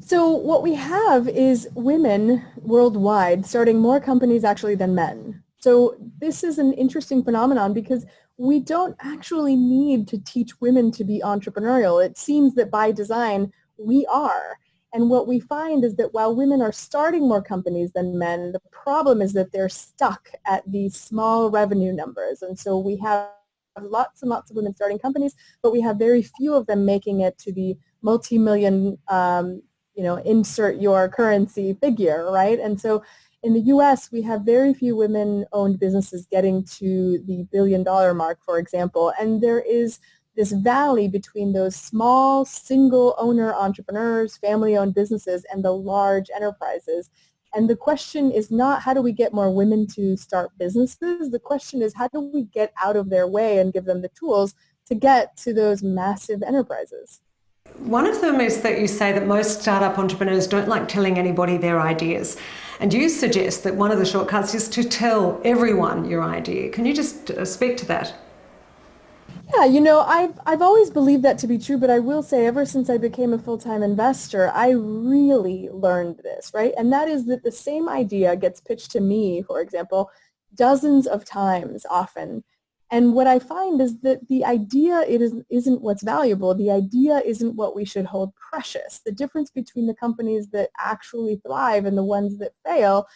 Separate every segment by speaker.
Speaker 1: So what we have is women worldwide starting more companies actually than men. So this is an interesting phenomenon because we don't actually need to teach women to be entrepreneurial. It seems that by design we are. And what we find is that while women are starting more companies than men, the problem is that they're stuck at these small revenue numbers. And so we have lots and lots of women starting companies, but we have very few of them making it to the multi-million insert your currency figure, right? And so in the US, we have very few women-owned businesses getting to the billion-dollar mark, for example, and there is this valley between those small single-owner entrepreneurs, family-owned businesses, and the large enterprises. And the question is not how do we get more women to start businesses? The question is how do we get out of their way and give them the tools to get to those massive enterprises?
Speaker 2: One of them is that you say that most startup entrepreneurs don't like telling anybody their ideas. And you suggest that one of the shortcuts is to tell everyone your idea. Can you just speak to that?
Speaker 1: Yeah, I've always believed that to be true, but I will say ever since I became a full-time investor, I really learned this, right? And that is that the same idea gets pitched to me, for example, dozens of times often. And what I find is that the idea isn't what's valuable. The idea isn't what we should hold precious. The difference between the companies that actually thrive and the ones that fail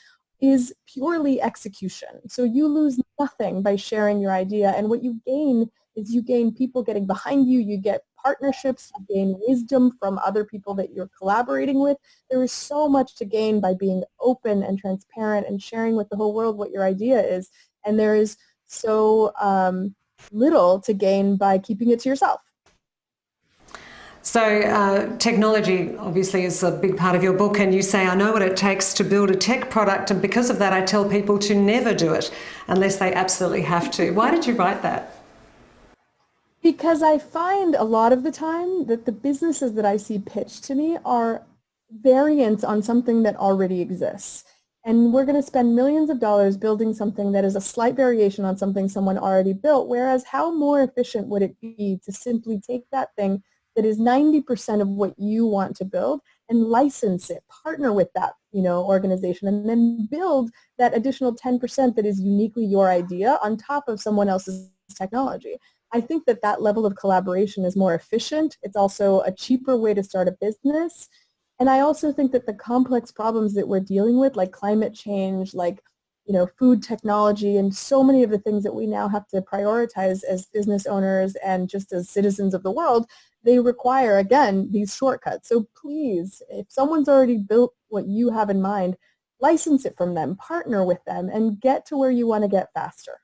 Speaker 1: is purely execution. So you lose nothing by sharing your idea, and what you gain is you gain people getting behind you, you get partnerships, you gain wisdom from other people that you're collaborating with. There is so much to gain by being open and transparent and sharing with the whole world what your idea is, and there is so little to gain by keeping it to yourself.
Speaker 2: So technology obviously is a big part of your book, and you say, I know what it takes to build a tech product, and because of that I tell people to never do it unless they absolutely have to. Why did you write that?
Speaker 1: Because I find a lot of the time that the businesses that I see pitched to me are variants on something that already exists. And we're going to spend millions of dollars building something that is a slight variation on something someone already built, whereas how more efficient would it be to simply take that thing that is 90% of what you want to build and license it, partner with that organization, and then build that additional 10% that is uniquely your idea on top of someone else's technology. I think that that level of collaboration is more efficient. It's also a cheaper way to start a business. And I also think that the complex problems that we're dealing with, like climate change, like food technology, and so many of the things that we now have to prioritize as business owners and just as citizens of the world, they require, again, these shortcuts. So please, if someone's already built what you have in mind, license it from them, partner with them, and get to where you want to get faster.